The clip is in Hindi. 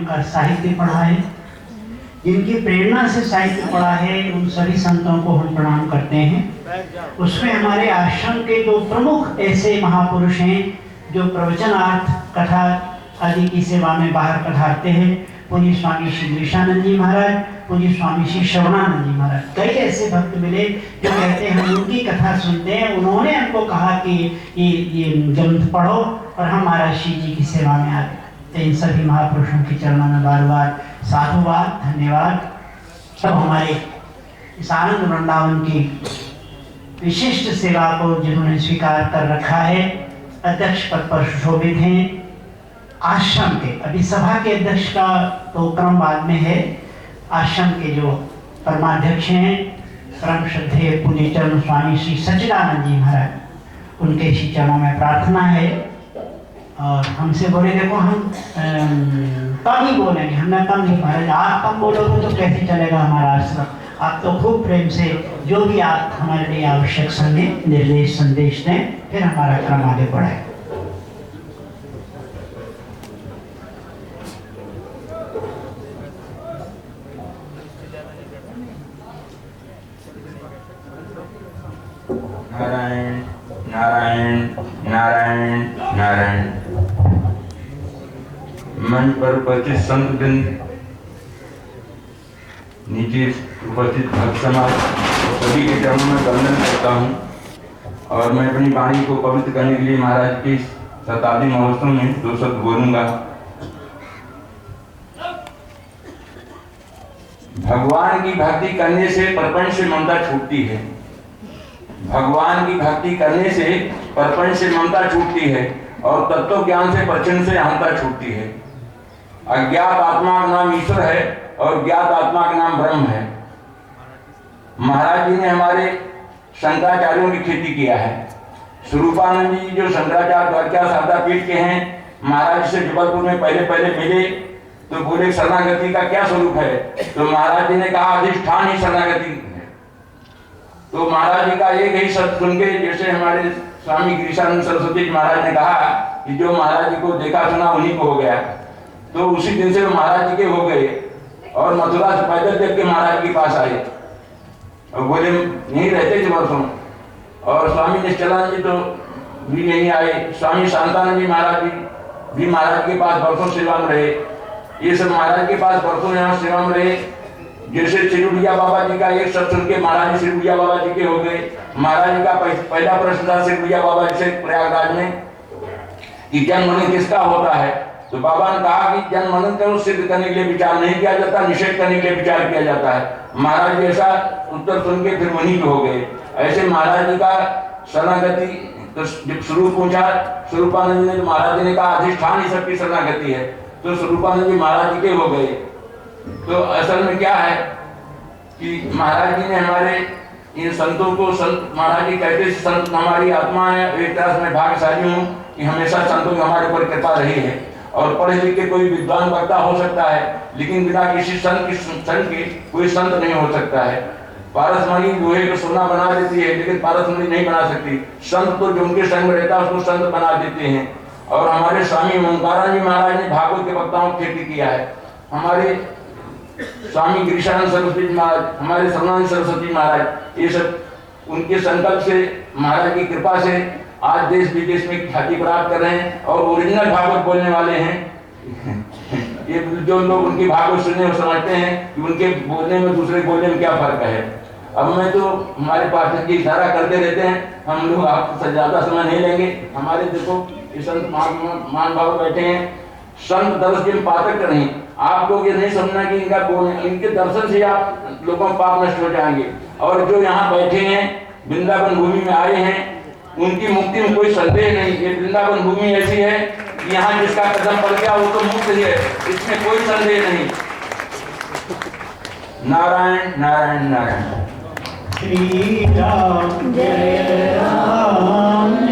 उनका साहित्य पढ़ा है, जिनकी प्रेरणा से साहित्य पढ़ा है, उन सभी संतों को हम प्रणाम करते हैं। उसमें हमारे आश्रम के दो प्रमुख ऐसे महापुरुष हैं जो प्रवचनार्थ कथा आदि की सेवा में बाहर पधारते हैं। पूज्य स्वामी श्री गिरीशानंद जी महाराज, पूज्य स्वामी श्री श्रवणानंद जी महाराज। कई ऐसे भक्त मिले जो कहते हैं हम उनकी कथा सुनते हैं। उन्होंने हमको कहा कि ये ग्रंथ पढ़ो और हम महाराज श्री जी की सेवा में आ गए। तो इन सभी महापुरुषों के चरणों में बार बार साधुवाद, धन्यवाद। सब हमारे इस आनंद वृंदावन की विशिष्ट सेवा को जिन्होंने स्वीकार कर रखा है, अध्यक्ष पद पर सुशोभित हैं। आश्रम के, अभी सभा के अध्यक्ष का तो क्रम बाद में है, आश्रम के जो परमाध्यक्ष हैं परम श्रद्धेय पूज्य चरण स्वामी श्री सच्चिदानंद जी महाराज, उनके श्री चरणों में प्रार्थना है। और हमसे बोले देखो हम कम ही बोलेंगे, हमने कम नहीं महाराज, आप कम बोलोगे तो कैसे चलेगा हमारा आश्रम। आप तो खूब प्रेम से जो भी आप हमारे लिए आवश्यक समय निर्देश संदेश दें, फिर हमारा क्रम आगे बढ़े। नारायण नारायण नारायण नारायण। मंच पर उपस्थित संतवृंद, नीचे उपस्थित भक्त समाज, सभी के चरणों में वंदन करता हूँ। और मैं अपनी वाणी को पवित्र करने के लिए महाराज के शताब्दी महोत्सव में 2 शब्द बोलूंगा। भगवान की भक्ति करने से प्रपंच से ममता छूटती है। भगवान की भक्ति करने से प्रपंच से ममता छूटती है और तत्व ज्ञान से प्रचंड से अहंता छूटती है। अज्ञात आत्मा का नाम ईश्वर है और ज्ञात आत्मा का नाम ब्रह्म है। महाराज जी ने हमारे शंकराचार्यों की खेती किया है। स्वरूपानंद जी जो शंकराचार्य द्वारका शारदा पीठ के हैं, महाराज से जबलपुर में पहले मिले तो बोले शरणागति का क्या स्वरूप है। तो महाराज जी ने कहा अधिष्ठान ही शरणागति है। तो महाराज जी का एक ही शब्द सुन के, जैसे हमारे स्वामी गिरीशानंद सरस्वती जी महाराज ने कहा कि जो महाराज जी को देखा सुना उन्हीं को हो गया, तो उसी दिन से महाराज जी के हो गए और मथुरा से पैदल देख के महाराज के पास आए और बोले यहीं रहते थे वर्षों। और स्वामी निश्चलानंद जी तो भी यहीं आए, स्वामी शांतानंद जी महाराज जी भी महाराज के पास वर्षों सेवा में रहे। ये सब महाराज के पास वर्षों यहाँ सेवा में रहे। जैसे श्रीबुढ़िया बाबा जी का एक शब्द सुन के महाराज जी श्रीबुढ़िया बाबा जी के हो गए। महाराज जी का पहला प्रश्न था श्रीबुढ़िया बाबा जी से प्रयागराज में कि जन्म मरण किसका होता है। तो बाबा ने कहा कि जन्म मरण को सिद्ध करने के लिए विचार नहीं किया जाता, निषेध करने के लिए विचार किया जाता है। महाराज जी ऐसा उत्तर सुन के फिर वहीं पे हो गए। ऐसे महाराज जी का शरणागति तो जब स्वरूप पूछा स्वरूपानंद जी ने, महाराज जी ने कहा अधिष्ठान ही सबकी शरणागति है। तो स्वरूपानंद जी महाराज जी के हो गए। तो असल में क्या है कि महाराज जी ने हमारे इन संतों को, संत महाराज जी कहते संत हमारी आत्मा है। एक तरह से मैं भाग्यशाली हूँ कि हमेशा संतों की हमारे ऊपर कृपा रही है। और पढ़े लिखे कोई विद्वान वक्ता हो सकता है, लेकिन बिना किसी संत के कोई संत नहीं हो सकता है। पारसमणि लोहे को सोना बना देती है, लेकिन पारसमणि नहीं बना सकती। संत तो जो उनके संग में रहता है उसको संत बना देते हैं। और हमारे स्वामी ओंकारानंद जी महाराज ने भागवत के वक्ताओं को खेती किया है। हमारे स्वामी गिरीशानंद सरस्वती महाराज, हमारे श्रवणानंद सरस्वती महाराज, ये सब उनके संकल्प से, महाराज की कृपा से आज देश विदेश में ख्याति प्राप्त कर रहे हैं और ओरिजिनल भागवत बोलने वाले हैं। ये जो लोग उनकी भागवत सुनने और समझते हैं कि उनके बोलने में दूसरे बोलने में क्या फर्क है। अब मैं तो हमारे पाठक की इशारा करते रहते हैं, हम लोग आपसे ज्यादा समय नहीं लेंगे। हमारे देखो ये संत मान भाव बैठे हैं, संत दर्श के पाठक नहीं। आप लोग ये नहीं समझना कि इनका इनके दर्शन से आप लोगों का पाप नष्ट हो जाएंगे। और जो यहाँ बैठे हैं वृंदावन भूमि में आए हैं, उनकी मुक्ति में कोई संदेह नहीं। ये वृंदावन भूमि ऐसी है कि यहाँ जिसका कदम पड़ गया वो तो मुक्त ही है, इसमें कोई संदेह नहीं। नारायण नारायण नारायण। श्री राम जय राम।